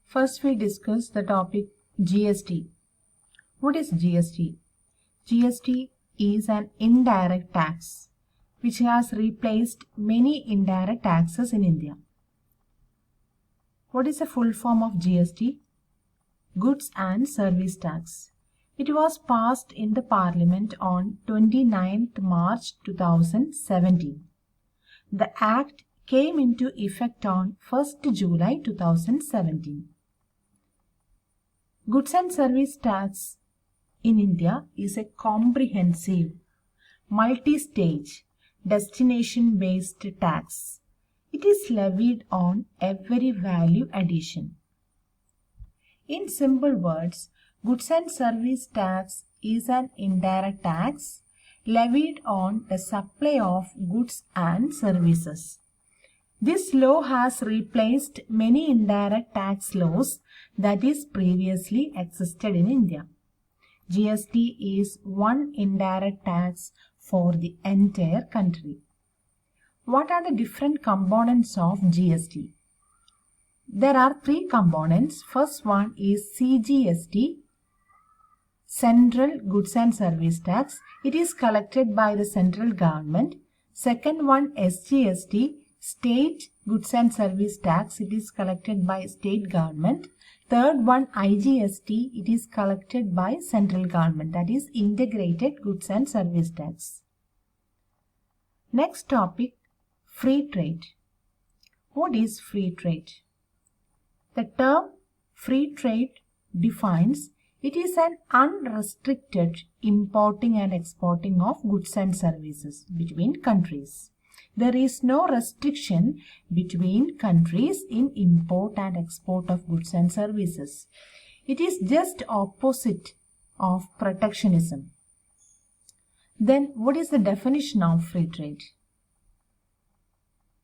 First, we discuss the topic GST. What is GST? GST is an indirect tax which has replaced many indirect taxes in India. What is the full form of GST? Goods and Service Tax. It was passed in the Parliament on 29th March 2017. The Act came into effect on 1st July 2017. Goods and Service Tax in India is a comprehensive, multi-stage, destination-based tax. It is levied on every value addition. In simple words, Goods and Service Tax is an indirect tax levied on the supply of goods and services. This law has replaced many indirect tax laws that is previously existed in India. GST is one indirect tax for the entire country. What are the different components of GST? There are three components. First one is CGST, Central Goods and Service Tax. It is collected by the central government. Second one, SGST, State Goods and Service Tax. It is collected by state government. Third one, IGST. It is collected by central government. That is Integrated Goods and Service Tax. Next topic, free trade. What is free trade? The term free trade defines it is an unrestricted importing and exporting of goods and services between countries. There is no restriction between countries in import and export of goods and services. It is just opposite of protectionism. Then what is the definition of free trade?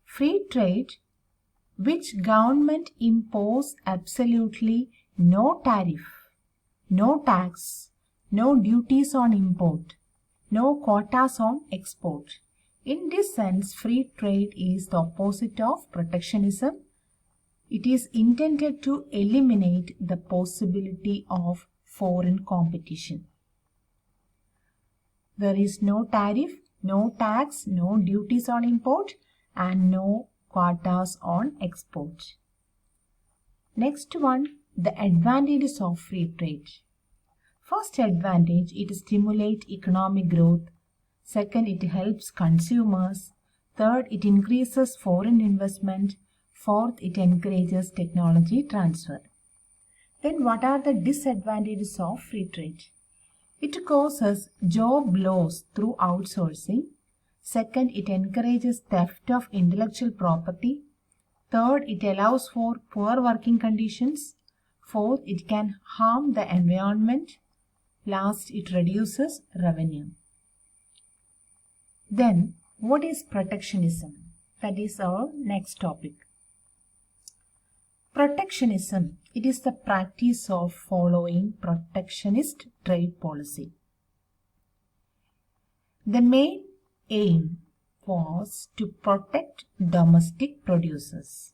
Free trade, which government impose absolutely no tariff, no tax, no duties on import, no quotas on export. In this sense, free trade is the opposite of protectionism. It is intended to eliminate the possibility of foreign competition. There is no tariff, no tax, no duties on import, and no quotas on export. Next one, the advantages of free trade. First advantage, it stimulates economic growth. Second, it helps consumers. Third, it increases foreign investment. Fourth, it encourages technology transfer. Then what are the disadvantages of free trade? It causes job loss through outsourcing. Second, it encourages theft of intellectual property. Third, it allows for poor working conditions. Fourth, it can harm the environment. Last, it reduces revenue. Then, what is protectionism? That is our next topic. Protectionism, it is the practice of following protectionist trade policy. The main aim was to protect domestic producers.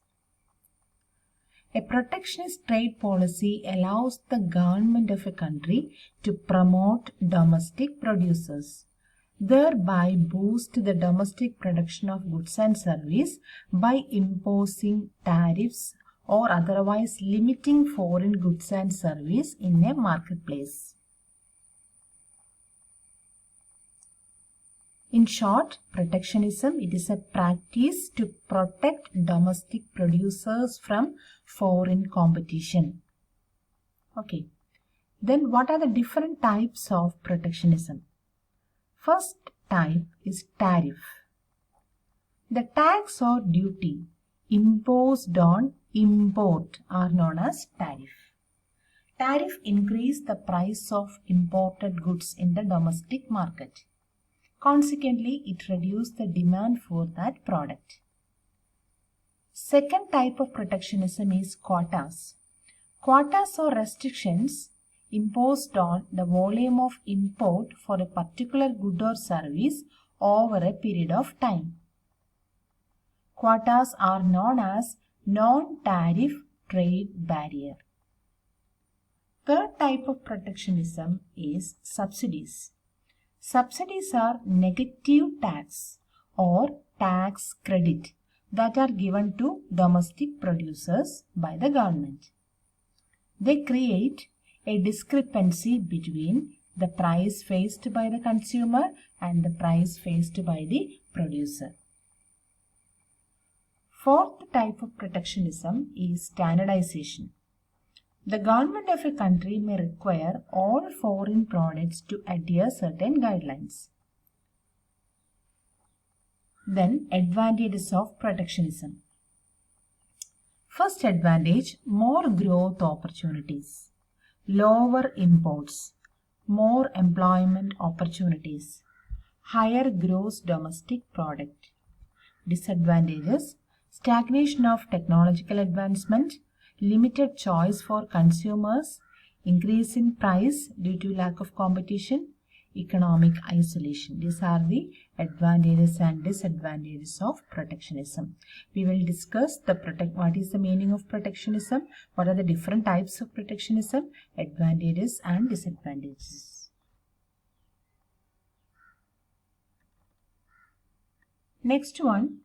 A protectionist trade policy allows the government of a country to promote domestic producers, thereby boost the domestic production of goods and service by imposing tariffs or otherwise limiting foreign goods and service in a marketplace. In short, protectionism, it is a practice to protect domestic producers from foreign competition. Okay. Then what are the different types of protectionism? First type is tariff. The tax or duty imposed on import are known as tariff. Tariff increase the price of imported goods in the domestic market. Consequently, it reduces the demand for that product. Second type of protectionism is quotas. Quotas or restrictions imposed on the volume of import for a particular good or service over a period of time. Quotas are known as non-tariff trade barrier. Third type of protectionism is subsidies. Subsidies are negative tax or tax credit that are given to domestic producers by the government. They create a discrepancy between the price faced by the consumer and the price faced by the producer. Fourth type of protectionism is standardization. The government of a country may require all foreign products to adhere certain guidelines. Then, advantages of protectionism. First advantage, more growth opportunities, lower imports, more employment opportunities, higher gross domestic product. Disadvantages, stagnation of technological advancement, limited choice for consumers, increase in price due to lack of competition, economic isolation. These are the advantages and disadvantages of protectionism. We will discuss what is the meaning of protectionism, what are the different types of protectionism, advantages and disadvantages. Next one.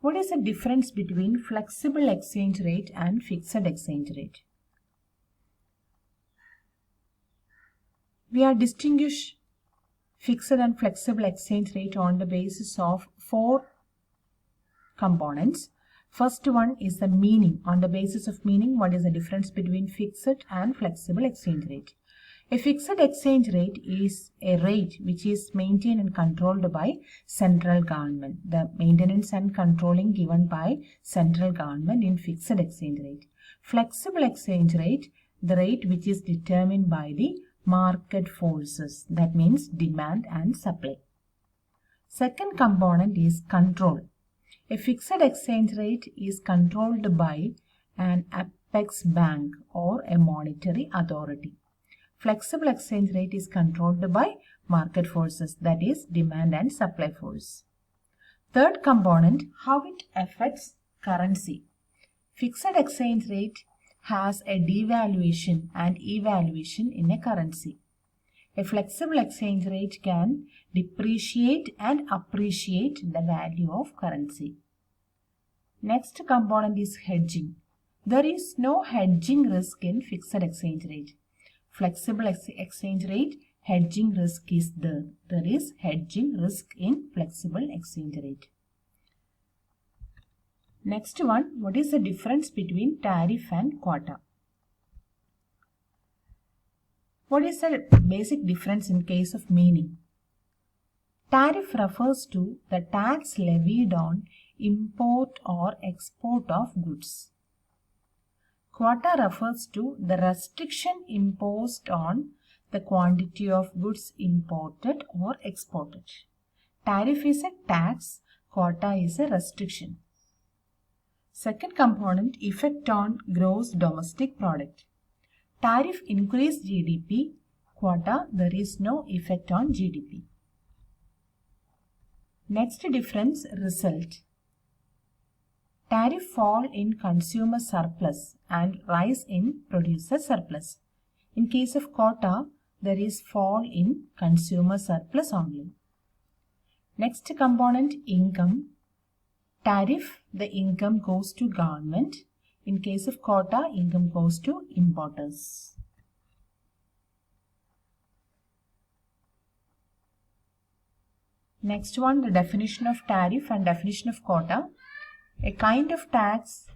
What is the difference between flexible exchange rate and fixed exchange rate? We are distinguish fixed and flexible exchange rate on the basis of 4 components. First one is the meaning. On the basis of meaning, what is the difference between fixed and flexible exchange rate? A fixed exchange rate is a rate which is maintained and controlled by central government. The maintenance and controlling given by central government in fixed exchange rate. Flexible exchange rate, the rate which is determined by the market forces. That means demand and supply. Second component is control. A fixed exchange rate is controlled by an apex bank or a monetary authority. Flexible exchange rate is controlled by market forces, that is demand and supply force. Third component, how it affects currency. Fixed exchange rate has a devaluation and evaluation in a currency. A flexible exchange rate can depreciate and appreciate the value of currency. Next component is hedging. There is no hedging risk in fixed exchange rate. Flexible exchange rate, hedging risk is there. There is hedging risk in flexible exchange rate. Next one, what is the difference between tariff and quota? What is the basic difference in case of meaning? Tariff refers to the tax levied on import or export of goods. Quota refers to the restriction imposed on the quantity of goods imported or exported. Tariff is a tax, quota is a restriction. Second component, effect on gross domestic product. Tariff increase GDP, quota there is no effect on GDP. Next difference, result. Tariff fall in consumer surplus and rise in producer surplus. In case of quota, there is fall in consumer surplus only. Next component, income. Tariff, the income goes to government. In case of quota, income goes to importers. Next one, the definition of tariff and definition of quota. A kind of tax